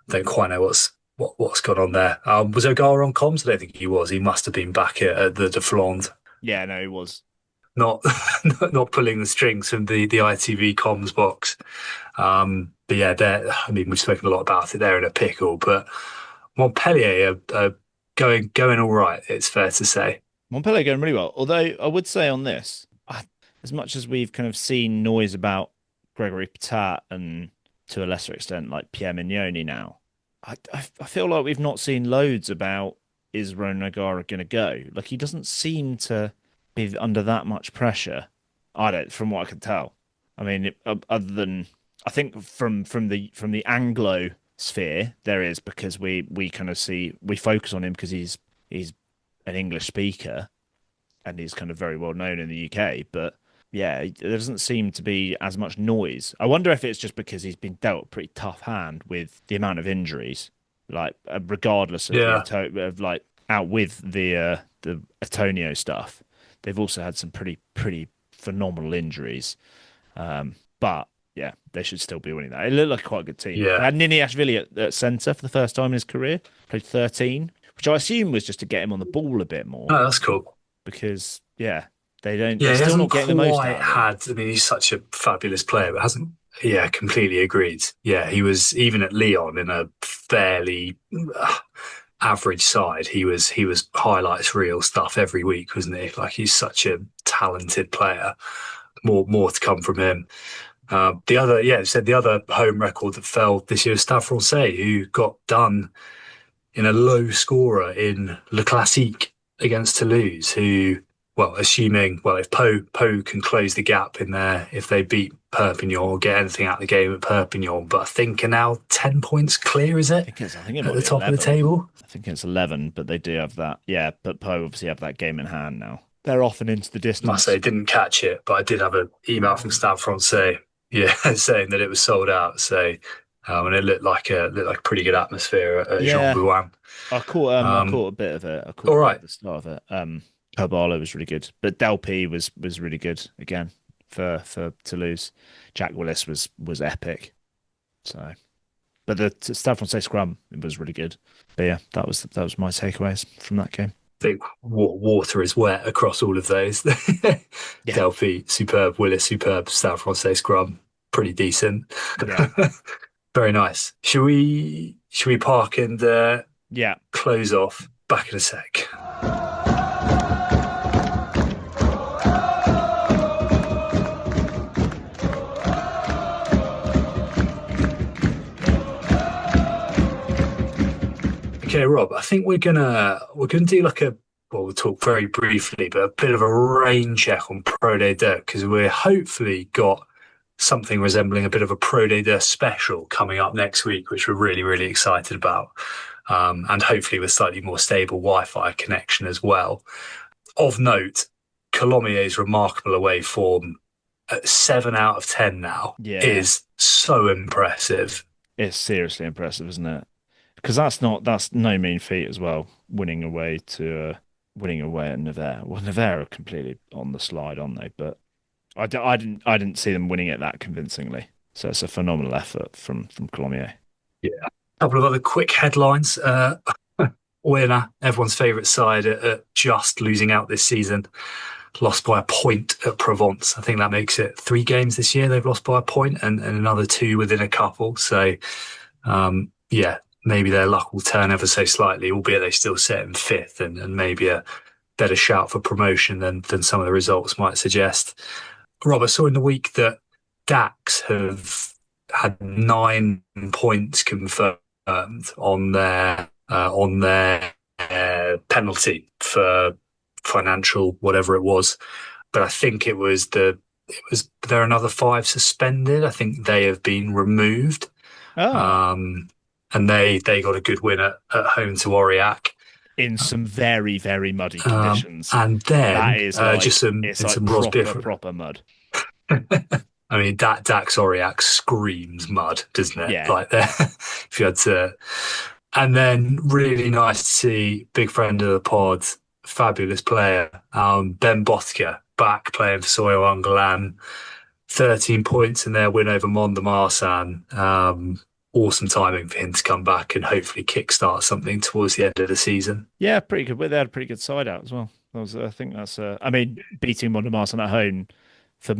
Don't quite know what's gone on there. Was O'Gara on comms? I don't think he was. He must have been back at the Flandre. Yeah, no, he was. Not pulling the strings from the ITV comms box. But yeah, we've spoken a lot about it. They're in a pickle, but Montpellier are going all right, it's fair to say. Montpellier going really well. Although I would say on this, as much as we've kind of seen noise about Gregory Patat and to a lesser extent like Pierre Mignoni now, I feel like we've not seen loads about is Ronan O'Gara going to go. Like he doesn't seem to be under that much pressure. I don't, from what I can tell. I mean, other than I think from the Anglo sphere, there is because we kind of we focus on him because he's an English speaker and he's kind of very well known in the UK. But yeah, there doesn't seem to be as much noise. I wonder if it's just because he's been dealt a pretty tough hand with the amount of injuries, like regardless of of like out with the Antonio stuff. They've also had some pretty phenomenal injuries. But yeah, they should still be winning that. It looked like quite a good team. Yeah. They had Niniashvili at centre for the first time in his career, played 13, which I assume was just to get him on the ball a bit more. Oh, that's cool. Because, yeah, they're Yeah, still not getting the most quite out of I mean, he's such a fabulous player, but hasn't. Yeah, completely agreed. Yeah, he was even at Lyon in a fairly average side. He was highlights reel stuff every week, wasn't he? Like he's such a talented player. More to come from him. The other home record that fell this year was Stade Francais, who got done in a low scorer in Le Classique against Toulouse, who, well, if Po can close the gap in there, if they beat Perpignan or get anything out of the game at Perpignan, but I think are now 10 points clear, is it? I think it at the top 11. Of the table. I think it's 11, but they do have that. Yeah, but Po obviously have that game in hand now. They're off and into the distance. Must say, didn't catch it, but I did have an email from Stade Francais, saying that it was sold out. So, and it looked like a pretty good atmosphere at Jean Bouin. I caught a bit of it. All right, at the start of it. Herbalo was really good, but Delpy was really good again for Toulouse. Jack Willis was epic. So, but the Stade Francais scrum was really good. But yeah, that was my takeaways from that game. I think water is wet across all of those. Delphi, superb. Willis, superb. Stade Francais scrum, pretty decent. Yeah. Very nice. Should we park and close off? Back in a sec. Okay, Rob, I think we're gonna do we'll talk very briefly, but a bit of a rain check on Pro Day Deux, because we're hopefully got something resembling a bit of a Pro Day Deux special coming up next week, which we're really, really excited about. And hopefully with slightly more stable Wi-Fi connection as well. Of note, Colomier's remarkable away form at 7 out of 10 now is so impressive. It's seriously impressive, isn't it? Because that's no mean feat as well. Winning away at Nevers. Well, Nevers are completely on the slide, aren't they? But I didn't see them winning it that convincingly. So it's a phenomenal effort from Colomiers. Yeah. A couple of other quick headlines. Oyonnax, everyone's favourite side, at just losing out this season. Lost by a point at Provence. I think that makes it 3 games this year they've lost by a point, and another 2 within a couple. So, maybe their luck will turn ever so slightly, albeit they still sit in 5th and maybe a better shout for promotion than some of the results might suggest. Rob, I saw in the week that Dax have had 9 points confirmed on their penalty for financial whatever it was, but I think there are another 5 suspended. I think they have been removed. And they got a good win at home to Aurillac in some very, very muddy conditions. And then that is just some Ros Biff proper mud. I mean, Dax Aurillac screams mud, doesn't it? Yeah. Like there, if you had to. And then really nice to see big friend of the pod, fabulous player, Ben Botka, back playing for Soyo Angolan. 13 points in their win over Mont-de-Marsan. Awesome timing for him to come back and hopefully kickstart something towards the end of the season. Yeah, pretty good. They had a pretty good side out as well. I think that's. Beating Mont-de-Marsan at home for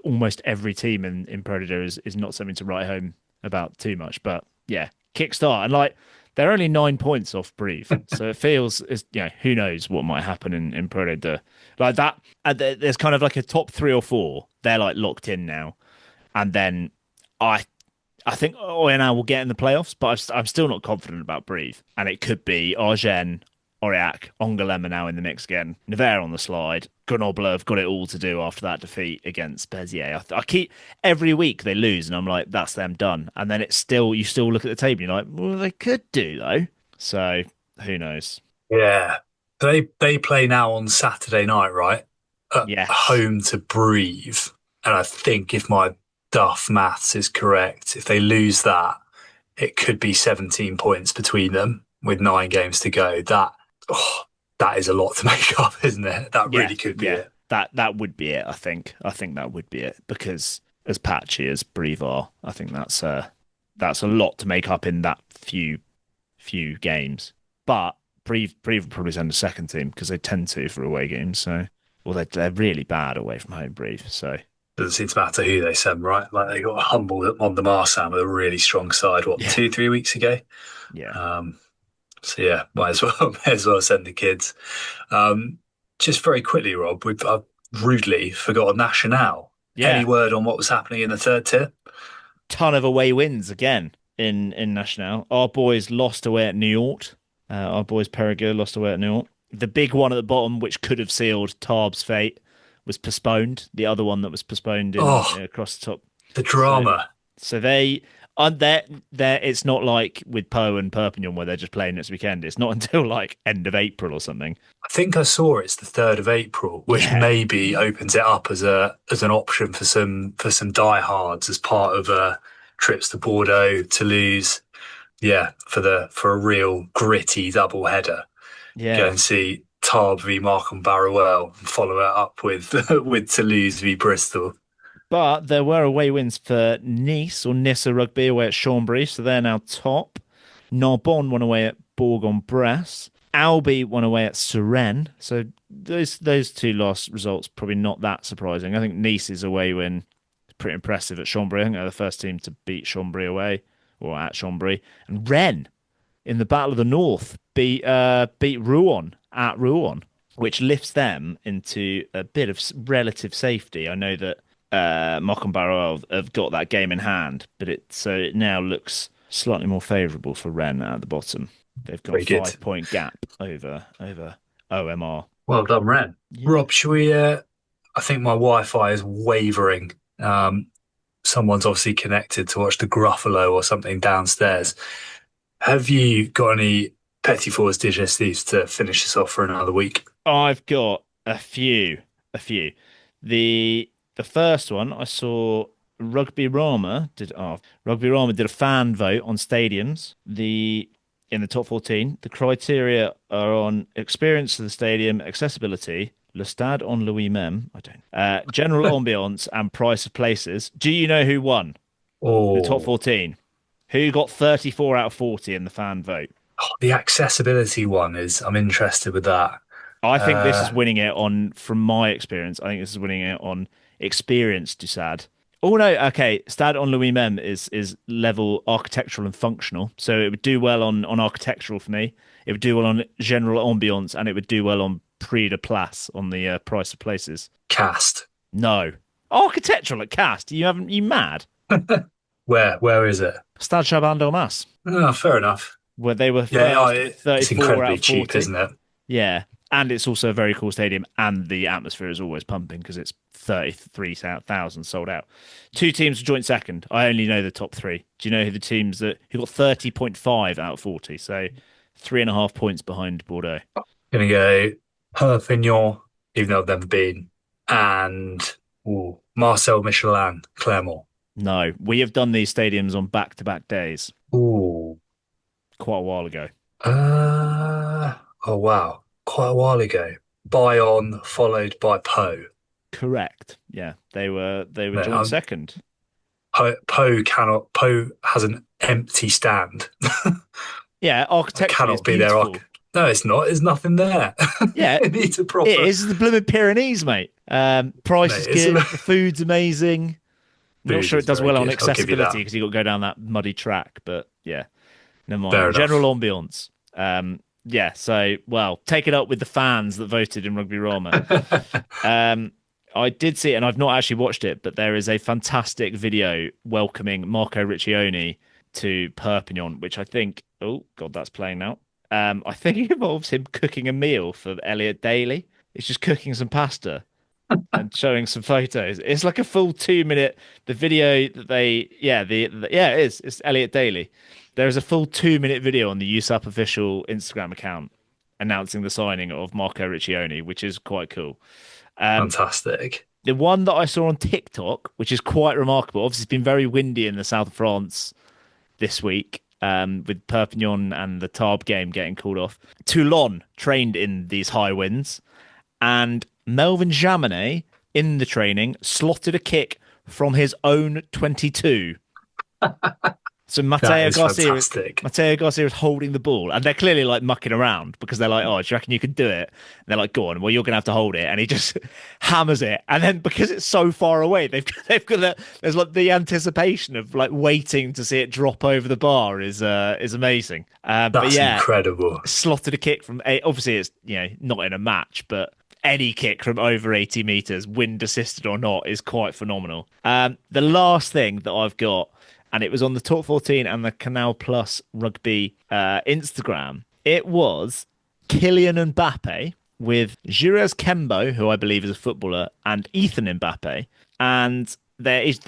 almost every team in Pro D is not something to write home about too much. But yeah, kickstart, and they're only 9 points off Brive, so it feels who knows what might happen in Pro D like that. There's kind of like a top 3 or 4. They're locked in now, and then I think Oyonnax will get in the playoffs, but I'm still not confident about Breathe. And it could be Argen, Aurillac, Angoulême are now in the mix again. Nevers on the slide. Grenoble have got it all to do after that defeat against Béziers. I keep every week they lose, and I'm like, that's them done. And then it's still you still look at the table, and you're like, well, they could do though. So who knows? Yeah. They play now on Saturday night, right? At Yes. home to Breathe. And I think if my duff maths is correct, if they lose that, it could be 17 points between them with 9 games to go. That is a lot to make up, isn't it? That really could be it. That would be it. I think that would be it because as patchy as Breathe are, I think that's a lot to make up in that few games. But Breathe will probably send a second team because they tend to for away games. So, well, they're really bad away from home, Breathe. So Doesn't seem to matter who they send, right? Like they got humbled on the Marsan with a really strong side. 2-3 weeks ago? Yeah. So yeah, might as well send the kids. Just very quickly, Rob, I've rudely forgotten Nationale. Yeah. Any word on what was happening in the third tier? Ton of away wins again in Nationale. Our boys lost away at New York. Our boys Perigueux lost away at New York. The big one at the bottom, which could have sealed Tarbes' fate, was postponed. The other one that was postponed across the top. The drama. So they aren't there. It's not like with Pau and Perpignan where they're just playing next weekend. It's not until like end of April or something. I think I saw it's the 3rd of April, which maybe opens it up as an option for some diehards as part of trips to Bordeaux, Toulouse. Yeah, for a real gritty double header. Yeah, go and see Tarbes v Markham Barrowell and follow it up with Toulouse v Bristol. But there were away wins for Nice Rugby away at Chambry, so they're now top. Narbonne won away at Bourg-en-Bresse. Albi won away at Suresnes. So those two last results probably not that surprising. I think Nice's away win is pretty impressive at Chambry. I think they're the first team to beat Chambry away or at Chambry. And Rennes in the Battle of the North beat Rouen at Rouen, which lifts them into a bit of relative safety. I know that Markham Barrowell have got that game in hand, but it now looks slightly more favourable for Rennes at the bottom. They've got a 5-point gap over OMR. Well done, Rennes. Yeah. Rob, should we? I think my Wi-Fi is wavering. Someone's obviously connected to watch the Gruffalo or something downstairs. Have you got any Petit-Fours Digestifs to finish us off for another week? I've got a few. The first one I saw Rugby Rama did a fan vote on stadiums. In the top 14, the criteria are on experience of the stadium, accessibility, Le Stade en Louis-Même, general ambiance, and price of places. Do you know who won? The top 14. Who got 34 out of 40 in the fan vote? The accessibility one I'm interested with that. I think this is winning it from my experience. I think this is winning it on experience du Stade. Oh no, okay. Stade en Louis-Même is level architectural and functional, so it would do well on architectural for me. It would do well on general ambiance, and it would do well on prix de place on the price of places. Cast. No, architectural at Cast. You mad? Where is it? Stade Chaban-Delmas. Oh, fair enough. Where they were it's incredibly cheap, isn't it? Yeah, and it's also a very cool stadium, and the atmosphere is always pumping because it's 33,000 sold out. 2 teams joint second. I only know the top 3. Do you know who the teams who got 30.5 out of 40? So 3.5 points behind Bordeaux. Gonna go Perpignan, even though I've never been, and Marcel Michelin, Clermont. No, we have done these stadiums on back-to-back days. Ooh. Quite a while ago. Oh wow, quite a while ago. Bayonne followed by Pau. Correct. Yeah, they were joint second. Pau has an empty stand. Yeah, architecturally cannot be there. No, it's not. There's nothing there. Yeah, it needs a proper. It is the blooming Pyrenees, mate. Price is good. The food's amazing. Not sure it does well on accessibility because you got to go down that muddy track, but yeah, never mind. General ambiance. Yeah, so, take it up with the fans that voted in Rugby Roma. I did see it, and I've not actually watched it, but there is a fantastic video welcoming Marco Riccioni to Perpignan, which I think, oh God, that's playing now. I think it involves him cooking a meal for Elliot Daly. He's just cooking some pasta and showing some photos. It's like a full 2-minute. The video that it is. It's Elliot Daly. There is a full 2-minute video on the USAP official Instagram account announcing the signing of Marco Riccioni, which is quite cool. Fantastic. The one that I saw on TikTok, which is quite remarkable. Obviously, it's been very windy in the south of France this week, with Perpignan and the Tarbes game getting called off. Toulon trained in these high winds, and Melvin Jaminet in the training slotted a kick from his own 22. So Mateo Garcia is holding the ball, and they're clearly like mucking around because they're like, "Oh, do you reckon you can do it?" And they're like, "Go on, well, you're gonna have to hold it," and he just hammers it. And then because it's so far away, they've got there's like the anticipation of like waiting to see it drop over the bar is amazing. That's incredible. Slotted a kick from obviously it's not in a match, but any kick from over 80 meters, wind assisted or not, is quite phenomenal. The last thing that I've got, and it was on the Top 14 and the Canal Plus Rugby Instagram. It was Kylian Mbappé with Jurez Kembo, who I believe is a footballer, and Ethan Mbappé. And there is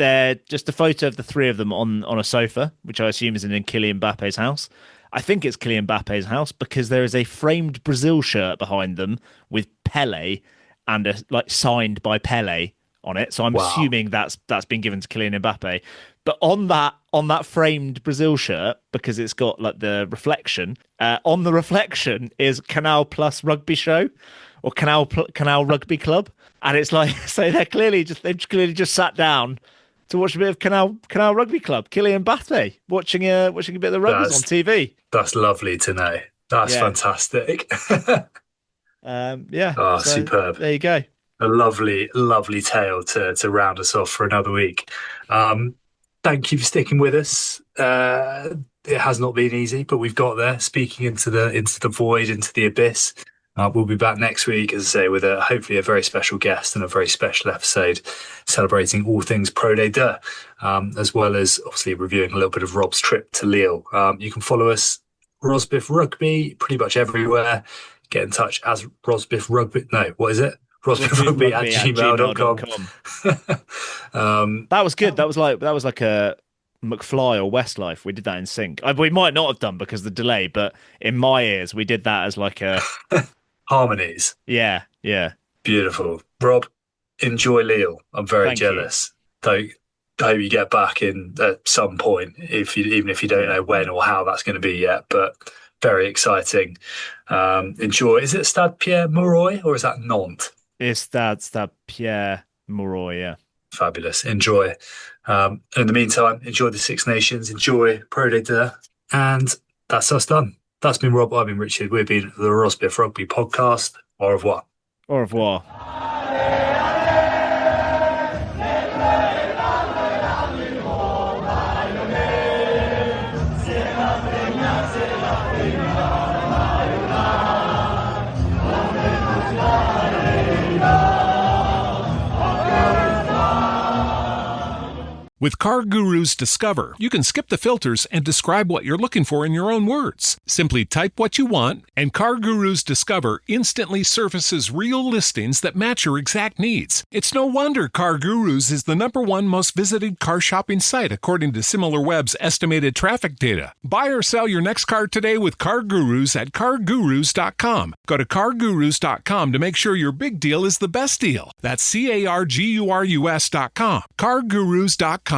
just a photo of the three of them on a sofa, which I assume is in Kylian Mbappe's house. I think it's Kylian Mbappe's house because there is a framed Brazil shirt behind them with Pele and signed by Pele on it. So I'm assuming that's been given to Kylian Mbappé. But on that framed Brazil shirt, because it's got like the reflection, on the reflection is Canal Plus Rugby Show or Canal Rugby Club, and it's like so they've clearly just sat down to watch a bit of Canal Rugby Club. Kylian Mbappé watching a bit of the rugby on TV. That's lovely to know. That's fantastic. So superb. There you go. A lovely, lovely tale to round us off for another week. Thank you for sticking with us. It has not been easy, but we've got there, speaking into the void, into the abyss. We'll be back next week, as I say, with hopefully a very special guest and a very special episode celebrating all things Pro Day 2, as well as obviously reviewing a little bit of Rob's trip to Lille. You can follow us, Rosbiff Rugby, pretty much everywhere. Get in touch as Rosbiff Rugby. No, what is it? rosbiffrugby@gmail.com. That was good. That was like a McFly or Westlife. We did that in sync. We might not have done because of the delay, but in my ears, we did that as like a harmonies. Yeah. Beautiful. Rob, enjoy Lille. I'm very jealous. I hope you get back in at some point, even if you don't know when or how that's going to be yet. But very exciting. Enjoy. Is it Stade Pierre Mauroy or is that Nantes? It's Stade Pierre Mauroy, yeah. Fabulous. Enjoy. In the meantime, enjoy the Six Nations, enjoy Pro Day 2, and that's us done. That's been Rob, I've been Richard. We've been the Rosbiff Rugby Podcast. Au revoir. Au revoir. With Car Guru's Discover, you can skip the filters and describe what you're looking for in your own words. Simply type what you want, and Car Guru's Discover instantly surfaces real listings that match your exact needs. It's no wonder Car Gurus is the #1 most visited car shopping site according to SimilarWeb's estimated traffic data. Buy or sell your next car today with Car Gurus at cargurus.com. Go to cargurus.com to make sure your big deal is the best deal. That's CARGURUS.com. cargurus.com.